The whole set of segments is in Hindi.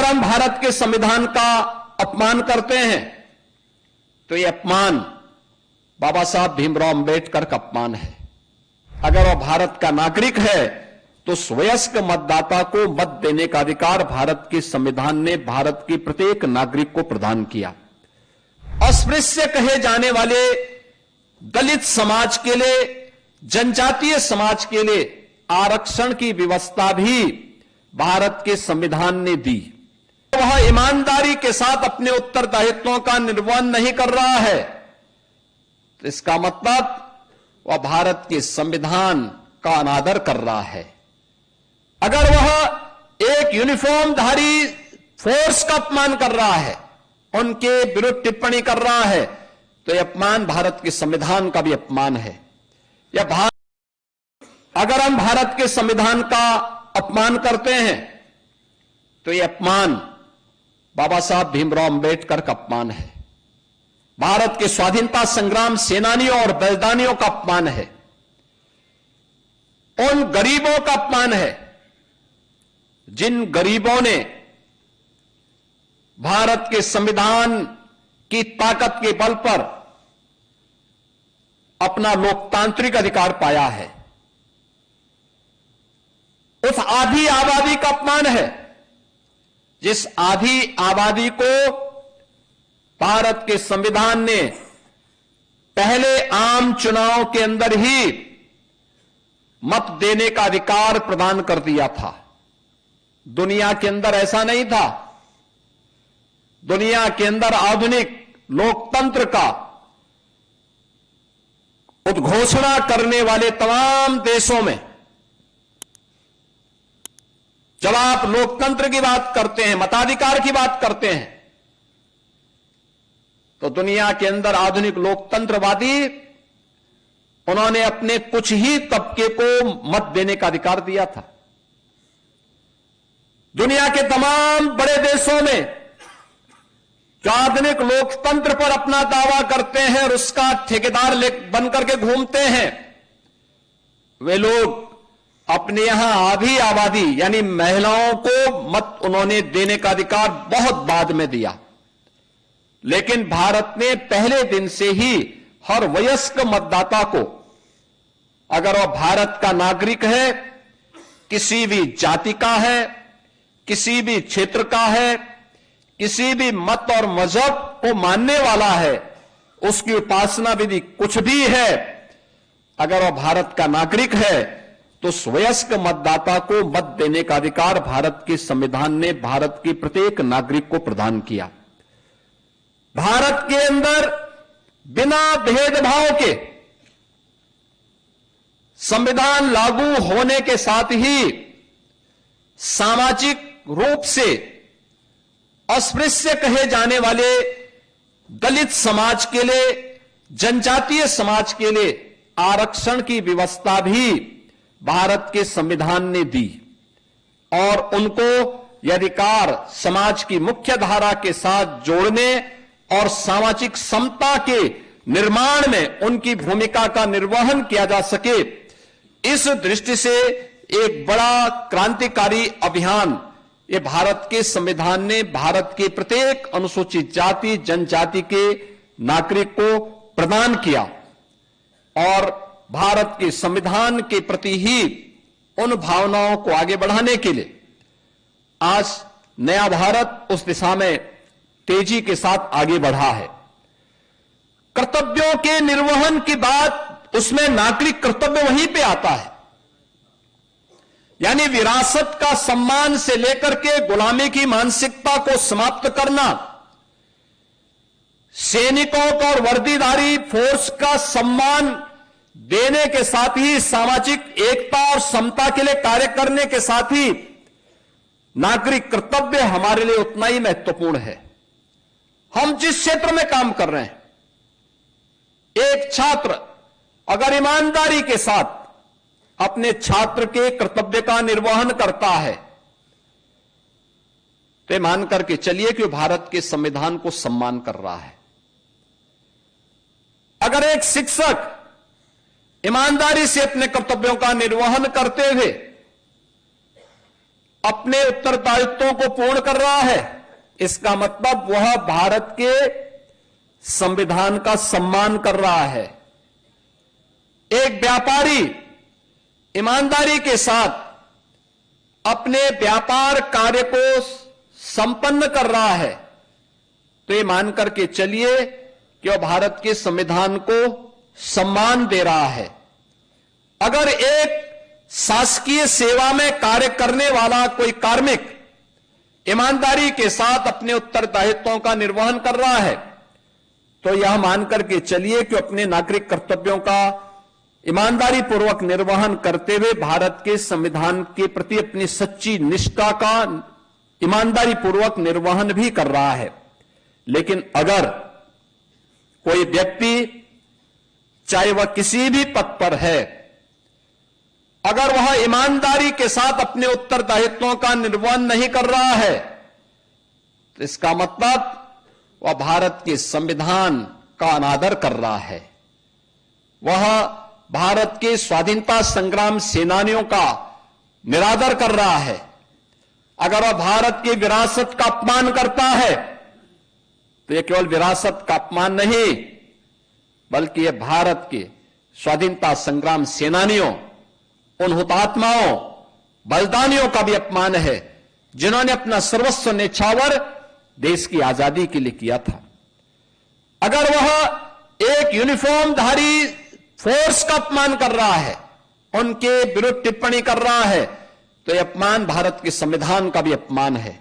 अगर हम भारत के संविधान का अपमान करते हैं तो यह अपमान बाबा साहब भीमराव अंबेडकर का अपमान है। अगर वह भारत का नागरिक है तो वयस्क मतदाता को मत देने का अधिकार भारत के संविधान ने भारत के प्रत्येक नागरिक को प्रदान किया। अस्पृश्य कहे जाने वाले दलित समाज के लिए, जनजातीय समाज के लिए आरक्षण की व्यवस्था भी भारत के संविधान ने दी। वह ईमानदारी के साथ अपने उत्तरदायित्वों का निर्वहन नहीं कर रहा है तो इसका मतलब वह भारत के संविधान का अनादर कर रहा है। अगर वह एक यूनिफॉर्मधारी फोर्स का अपमान कर रहा है, उनके विरुद्ध टिप्पणी कर रहा है, तो यह अपमान भारत के संविधान का भी अपमान है। अगर हम भारत के संविधान का अपमान करते हैं तो यह अपमान बाबा साहब भीमराव अंबेडकर का अपमान है, भारत के स्वाधीनता संग्राम सेनानियों और बलिदानियों का अपमान है, उन गरीबों का अपमान है जिन गरीबों ने भारत के संविधान की ताकत के बल पर अपना लोकतांत्रिक अधिकार पाया है। उस आधी आबादी का अपमान है जिस आधी आबादी को भारत के संविधान ने पहले आम चुनाव के अंदर ही मत देने का अधिकार प्रदान कर दिया था। दुनिया के अंदर ऐसा नहीं था। दुनिया के अंदर आधुनिक लोकतंत्र का उद्घोषणा करने वाले तमाम देशों में जब आप लोकतंत्र की बात करते हैं, मताधिकार की बात करते हैं, तो दुनिया के अंदर आधुनिक लोकतंत्रवादी उन्होंने अपने कुछ ही तबके को मत देने का अधिकार दिया था। दुनिया के तमाम बड़े देशों में जो आधुनिक लोकतंत्र पर अपना दावा करते हैं और उसका ठेकेदार बनकर के घूमते हैं, वे लोग अपने यहां आधी आबादी यानी महिलाओं को मत उन्होंने देने का अधिकार बहुत बाद में दिया। लेकिन भारत ने पहले दिन से ही हर वयस्क मतदाता को, अगर वह भारत का नागरिक है, किसी भी जाति का है, किसी भी क्षेत्र का है, किसी भी मत और मजहब को मानने वाला है, उसकी उपासना विधि कुछ भी है, अगर वह भारत का नागरिक है तो वयस्क मतदाता को मत देने का अधिकार भारत के संविधान ने भारत के प्रत्येक नागरिक को प्रदान किया। भारत के अंदर बिना भेदभाव के संविधान लागू होने के साथ ही सामाजिक रूप से अस्पृश्य कहे जाने वाले दलित समाज के लिए, जनजातीय समाज के लिए आरक्षण की व्यवस्था भी भारत के संविधान ने दी और उनको यह अधिकार समाज की मुख्य धारा के साथ जोड़ने और सामाजिक समता के निर्माण में उनकी भूमिका का निर्वहन किया जा सके, इस दृष्टि से एक बड़ा क्रांतिकारी अभियान ये भारत के संविधान ने भारत के प्रत्येक अनुसूचित जाति जनजाति के नागरिक को प्रदान किया और भारत के संविधान के प्रति ही उन भावनाओं को आगे बढ़ाने के लिए आज नया भारत उस दिशा में तेजी के साथ आगे बढ़ा है। कर्तव्यों के निर्वहन की बात, उसमें नागरिक कर्तव्य वहीं पे आता है, यानी विरासत का सम्मान से लेकर के गुलामी की मानसिकता को समाप्त करना, सैनिकों को और वर्दीधारी फोर्स का सम्मान देने के साथ ही सामाजिक एकता और समता के लिए कार्य करने के साथ ही नागरिक कर्तव्य हमारे लिए उतना ही महत्वपूर्ण है। हम जिस क्षेत्र में काम कर रहे हैं, एक छात्र अगर ईमानदारी के साथ अपने छात्र के कर्तव्य का निर्वहन करता है तो मान करके चलिए कि भारत के संविधान को सम्मान कर रहा है। अगर एक शिक्षक ईमानदारी से अपने कर्तव्यों का निर्वहन करते हुए अपने उत्तरदायित्वों को पूर्ण कर रहा है, इसका मतलब वह भारत के संविधान का सम्मान कर रहा है। एक व्यापारी ईमानदारी के साथ अपने व्यापार कार्य को संपन्न कर रहा है, तो ये मान करके चलिए कि वह भारत के संविधान को सम्मान दे रहा है। अगर एक शासकीय सेवा में कार्य करने वाला कोई कार्मिक ईमानदारी के साथ अपने उत्तरदायित्वों का निर्वहन कर रहा है, तो यह मान करके चलिए कि अपने नागरिक कर्तव्यों का ईमानदारी पूर्वक निर्वहन करते हुए भारत के संविधान के प्रति अपनी सच्ची निष्ठा का ईमानदारी पूर्वक निर्वहन भी कर रहा है। लेकिन अगर कोई व्यक्ति, चाहे वह किसी भी पद पर है, अगर वह ईमानदारी के साथ अपने उत्तरदायित्वों का निर्वहन नहीं कर रहा है, तो इसका मतलब वह भारत के संविधान का अनादर कर रहा है। वह भारत के स्वाधीनता संग्राम सेनानियों का निरादर कर रहा है। अगर वह भारत की विरासत का अपमान करता है, तो यह केवल विरासत का अपमान नहीं, बल्कि यह भारत के स्वाधीनता संग्राम सेनानियों, उन हुतात्माओं, बलिदानियों का भी अपमान है, जिन्होंने अपना सर्वस्व न्यौछावर देश की आजादी के लिए किया था। अगर वह एक यूनिफॉर्मधारी फोर्स का अपमान कर रहा है, उनके विरुद्ध टिप्पणी कर रहा है, तो यह अपमान भारत के संविधान का भी अपमान है।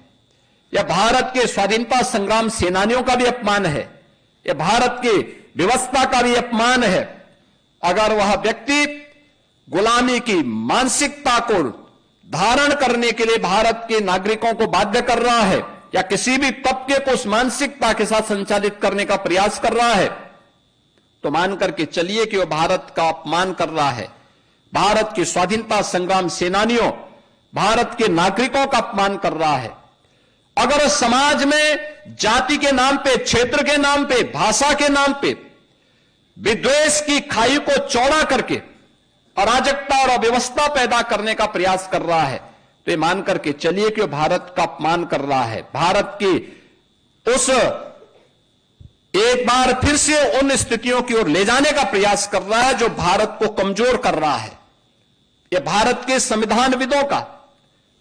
यह भारत के स्वाधीनता संग्राम सेनानियों का भी अपमान है। यह भारत की व्यवस्था का भी अपमान है। अगर वह व्यक्ति गुलामी की मानसिकता को धारण करने के लिए भारत के नागरिकों को बाध्य कर रहा है, या किसी भी तबके को उस मानसिकता के साथ संचालित करने का प्रयास कर रहा है, तो मान करके चलिए कि वह भारत का अपमान कर रहा है। भारत के स्वाधीनता संग्राम सेनानियों, भारत के नागरिकों का अपमान कर रहा है। अगर समाज में जाति के नाम पे, क्षेत्र के नाम पे, भाषा के नाम पे विद्वेष की खाई को चौड़ा करके अराजकता और अव्यवस्था पैदा करने का प्रयास कर रहा है, तो ये मान करके चलिए कि वो भारत का अपमान कर रहा है। भारत की उस एक बार फिर से उन स्थितियों की ओर ले जाने का प्रयास कर रहा है जो भारत को कमजोर कर रहा है। यह भारत के संविधानविदों का,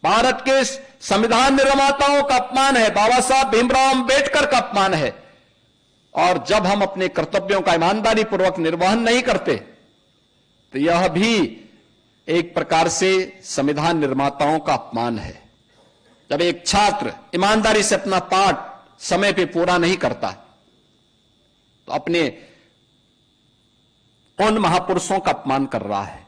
भारत के संविधान निर्माताओं का अपमान है, बाबा साहब भीमराव अंबेडकर का अपमान है। और जब हम अपने कर्तव्यों का ईमानदारी पूर्वक निर्वहन नहीं करते, तो यह भी एक प्रकार से संविधान निर्माताओं का अपमान है। जब एक छात्र ईमानदारी से अपना पाठ समय पे पूरा नहीं करता, तो अपने उन महापुरुषों का अपमान कर रहा है।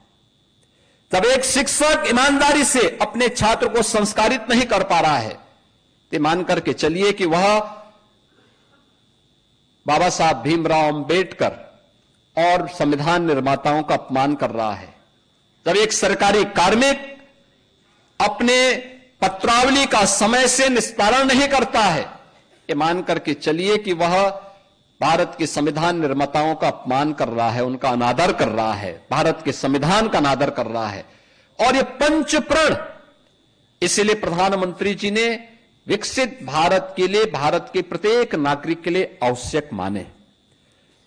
जब एक शिक्षक ईमानदारी से अपने छात्र को संस्कारित नहीं कर पा रहा है, तो मान करके चलिए कि वह बाबा साहब भीमराव अंबेडकर और संविधान निर्माताओं का अपमान कर रहा है। जब एक सरकारी कार्मिक अपने पत्रावली का समय से निस्तारण नहीं करता है, ये मान करके चलिए कि वह भारत के संविधान निर्माताओं का अपमान कर रहा है, उनका अनादर कर रहा है, भारत के संविधान का अनादर कर रहा है। और ये पंचप्रण इसलिए प्रधानमंत्री जी ने विकसित भारत के लिए, भारत के प्रत्येक नागरिक के लिए आवश्यक माने।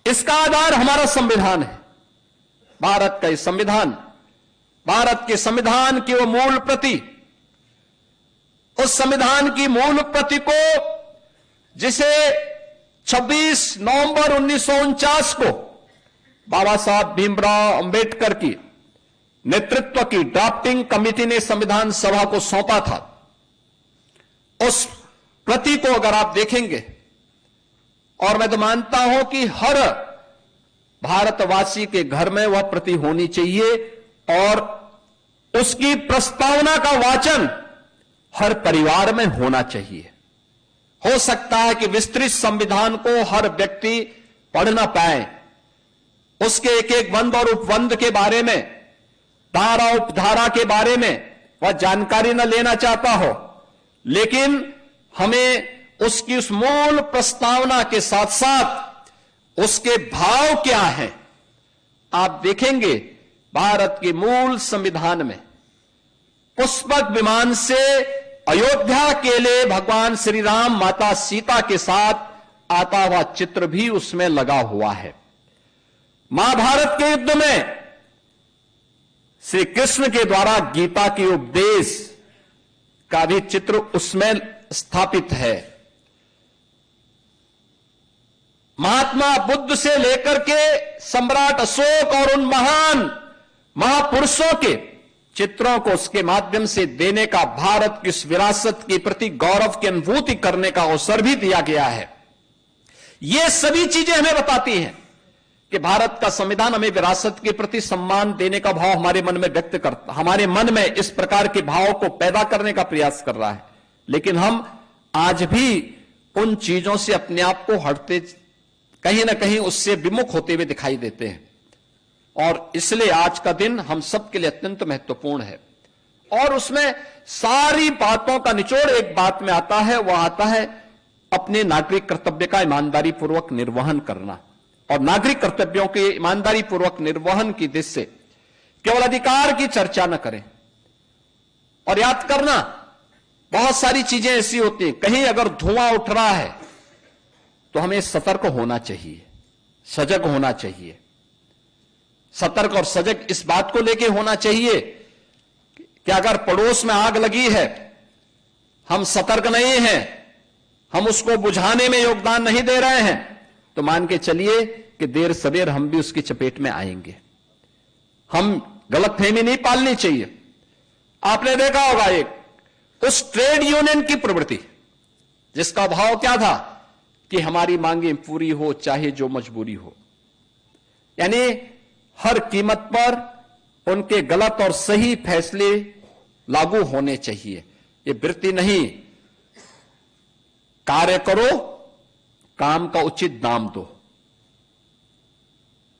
इसका आधार हमारा संविधान है। भारत का संविधान, भारत के संविधान की वो मूल प्रति, उस संविधान की मूल प्रति को जिसे 26 नवंबर 1949 को बाबा साहब भीमराव अंबेडकर की नेतृत्व की ड्राफ्टिंग कमेटी ने संविधान सभा को सौंपा था, उस प्रति को अगर आप देखेंगे, और मैं तो मानता हूं कि हर भारतवासी के घर में वह प्रति होनी चाहिए, और उसकी प्रस्तावना का वाचन हर परिवार में होना चाहिए। हो सकता है कि विस्तृत संविधान को हर व्यक्ति पढ़ ना पाए, उसके एक एक बंद और उपबंध के बारे में, धारा उपधारा के बारे में वह जानकारी न लेना चाहता हो, लेकिन हमें उसकी उस मूल प्रस्तावना के साथ साथ उसके भाव क्या हैं, आप देखेंगे भारत के मूल संविधान में पुष्पक विमान से अयोध्या के लिए भगवान श्री राम माता सीता के साथ आता हुआ चित्र भी उसमें लगा हुआ है। महाभारत के युद्ध में श्री कृष्ण के द्वारा गीता के उपदेश का भी चित्र उसमें स्थापित है। महात्मा बुद्ध से लेकर के सम्राट अशोक और उन महान महापुरुषों के चित्रों को उसके माध्यम से देने का, भारत की इस विरासत के प्रति गौरव की अनुभूति करने का अवसर भी दिया गया है। ये सभी चीजें हमें बताती हैं कि भारत का संविधान हमें विरासत के प्रति सम्मान देने का भाव हमारे मन में व्यक्त करता, हमारे मन में इस प्रकार के भाव को पैदा करने का प्रयास कर रहा है। लेकिन हम आज भी उन चीजों से अपने आप को हटते, कहीं ना कहीं उससे विमुख होते हुए दिखाई देते हैं। और इसलिए आज का दिन हम सबके लिए अत्यंत महत्वपूर्ण है। और उसमें सारी बातों का निचोड़ एक बात में आता है, वह आता है अपने नागरिक कर्तव्य का ईमानदारी पूर्वक निर्वहन करना। और नागरिक कर्तव्यों के ईमानदारी पूर्वक निर्वहन की दिशा से केवल अधिकार की चर्चा न करें। और याद करना, बहुत सारी चीजें ऐसी होती हैं, कहीं अगर धुआं उठ रहा है तो हमें सतर्क होना चाहिए, सजग होना चाहिए। सतर्क और सजग इस बात को लेकर होना चाहिए कि अगर पड़ोस में आग लगी है, हम सतर्क नहीं हैं, हम उसको बुझाने में योगदान नहीं दे रहे हैं, तो मान के चलिए कि देर सवेर हम भी उसकी चपेट में आएंगे। हम गलतफहमी नहीं पालनी चाहिए। आपने देखा होगा एक उस ट्रेड यूनियन की प्रवृत्ति जिसका भाव क्या था कि हमारी मांगें पूरी हो चाहे जो मजबूरी हो, यानी हर कीमत पर उनके गलत और सही फैसले लागू होने चाहिए। ये वृत्ति नहीं, कार्य करो, काम का उचित दाम दो।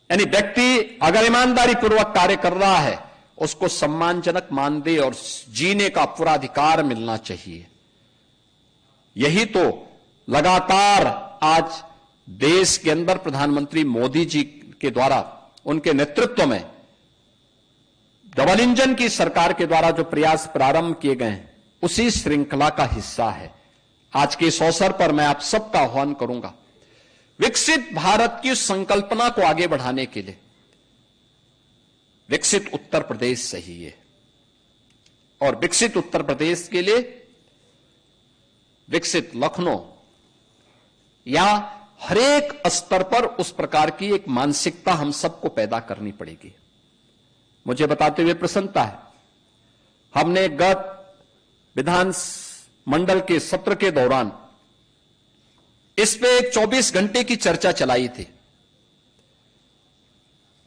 यानी व्यक्ति अगर ईमानदारी पूर्वक कार्य कर रहा है, उसको सम्मानजनक मानदेय और जीने का पूरा अधिकार मिलना चाहिए। यही तो लगातार आज देश के अंदर प्रधानमंत्री मोदी जी के द्वारा, उनके नेतृत्व में डबल इंजन की सरकार के द्वारा जो प्रयास प्रारंभ किए गए हैं, उसी श्रृंखला का हिस्सा है। आज के इस अवसर पर मैं आप सबका आह्वान करूंगा, विकसित भारत की संकल्पना को आगे बढ़ाने के लिए विकसित उत्तर प्रदेश चाहिए। और विकसित उत्तर प्रदेश के लिए विकसित लखनऊ या हरेक स्तर पर उस प्रकार की एक मानसिकता हम सबको पैदा करनी पड़ेगी। मुझे बताते हुए प्रसन्नता है, हमने गत विधान मंडल के सत्र के दौरान इस पे एक 24 घंटे की चर्चा चलाई थी।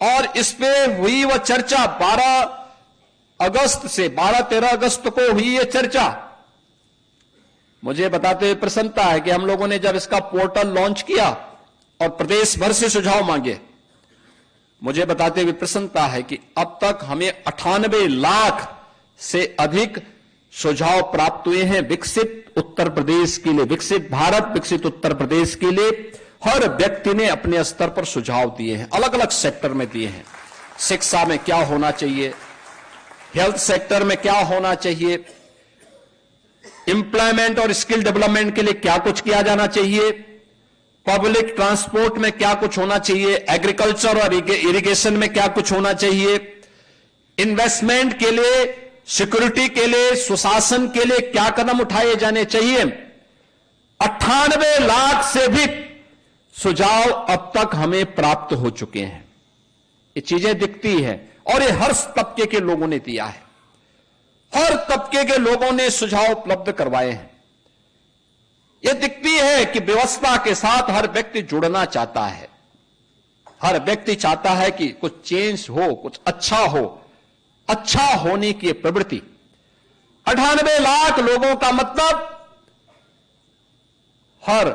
और इस पे हुई वह चर्चा 12-13 अगस्त को हुई यह चर्चा। मुझे बताते हुए प्रसन्नता है कि हम लोगों ने जब इसका पोर्टल लॉन्च किया और प्रदेश भर से सुझाव मांगे, मुझे बताते हुए प्रसन्नता है कि अब तक हमें 98 लाख से अधिक सुझाव प्राप्त हुए हैं विकसित उत्तर प्रदेश के लिए। विकसित भारत, विकसित उत्तर प्रदेश के लिए हर व्यक्ति ने अपने स्तर पर सुझाव दिए हैं, अलग अलग सेक्टर में दिए हैं। शिक्षा में क्या होना चाहिए, हेल्थ सेक्टर में क्या होना चाहिए, एम्प्लॉयमेंट और स्किल डेवलपमेंट के लिए क्या कुछ किया जाना चाहिए, पब्लिक ट्रांसपोर्ट में क्या कुछ होना चाहिए, एग्रीकल्चर और इरिगेशन में क्या कुछ होना चाहिए, इन्वेस्टमेंट के लिए, सिक्योरिटी के लिए, सुशासन के लिए क्या कदम उठाए जाने चाहिए। 98 लाख से भी सुझाव अब तक हमें प्राप्त हो चुके हैं। ये चीजें दिखती हैं और ये हर तबके के लोगों ने दिया है, हर तबके के लोगों ने सुझाव उपलब्ध करवाए हैं। यह दिखती है कि व्यवस्था के साथ हर व्यक्ति जुड़ना चाहता है, हर व्यक्ति चाहता है कि कुछ चेंज हो, कुछ अच्छा हो, अच्छा होने की प्रवृत्ति। 98 लाख लोगों का मतलब हर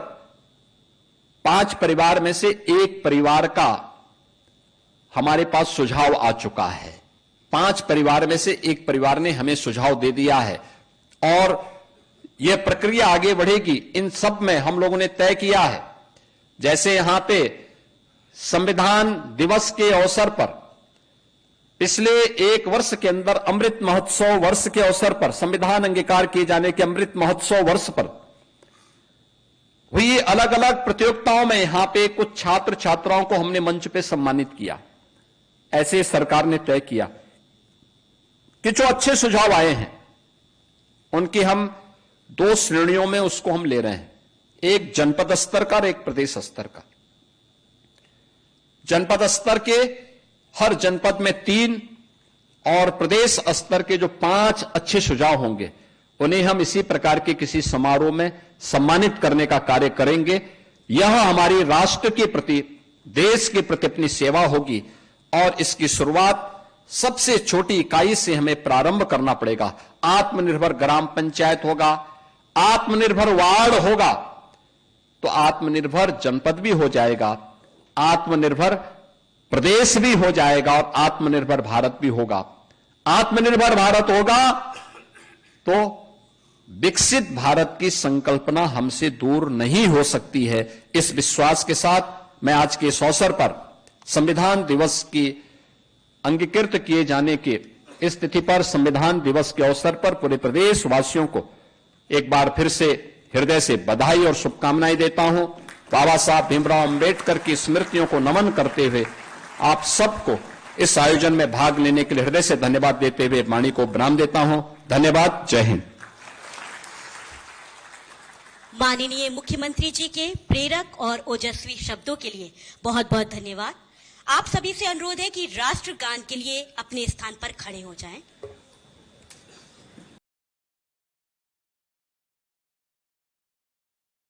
5 परिवार में से एक परिवार का हमारे पास सुझाव आ चुका है। 5 परिवार में से एक परिवार ने हमें सुझाव दे दिया है और यह प्रक्रिया आगे बढ़ेगी। इन सब में हम लोगों ने तय किया है, जैसे यहां पे संविधान दिवस के अवसर पर पिछले एक वर्ष के अंदर अमृत महोत्सव वर्ष के अवसर पर, संविधान अंगीकार किए जाने के अमृत महोत्सव वर्ष पर हुई अलग अलग प्रतियोगिताओं में यहां पे कुछ छात्र छात्राओं को हमने मंच पे सम्मानित किया। ऐसे सरकार ने तय किया कि जो अच्छे सुझाव आए हैं उनकी हम 2 श्रेणियों में उसको हम ले रहे हैं, एक जनपद स्तर का और एक प्रदेश स्तर का। जनपद स्तर के हर जनपद में 3 और प्रदेश स्तर के जो 5 अच्छे सुझाव होंगे उन्हें हम इसी प्रकार के किसी समारोह में सम्मानित करने का कार्य करेंगे। यह हमारी राष्ट्र के प्रति, देश के प्रति अपनी सेवा होगी और इसकी शुरुआत सबसे छोटी इकाई से हमें प्रारंभ करना पड़ेगा। आत्मनिर्भर ग्राम पंचायत होगा, आत्मनिर्भर वार्ड होगा तो आत्मनिर्भर जनपद भी हो जाएगा, आत्मनिर्भर प्रदेश भी हो जाएगा और आत्मनिर्भर भारत भी होगा। आत्मनिर्भर भारत होगा तो विकसित भारत की संकल्पना हमसे दूर नहीं हो सकती है। इस विश्वास के साथ मैं आज के इस अवसर पर संविधान दिवस की अंगीकृत किए जाने की इस तिथि पर, संविधान दिवस के अवसर पर पूरे प्रदेश वासियों को एक बार फिर से हृदय से बधाई और शुभकामनाएं देता हूं। बाबा साहब भीमराव अंबेडकर की स्मृतियों को नमन करते हुए आप सबको इस आयोजन में भाग लेने के लिए हृदय से धन्यवाद देते हुए वाणी को विराम देता हूं। धन्यवाद। जय हिंद। माननीय मुख्यमंत्री जी के प्रेरक और ओजस्वी शब्दों के लिए बहुत बहुत धन्यवाद। आप सभी से अनुरोध है कि राष्ट्रगान के लिए अपने स्थान पर खड़े हो जाएं।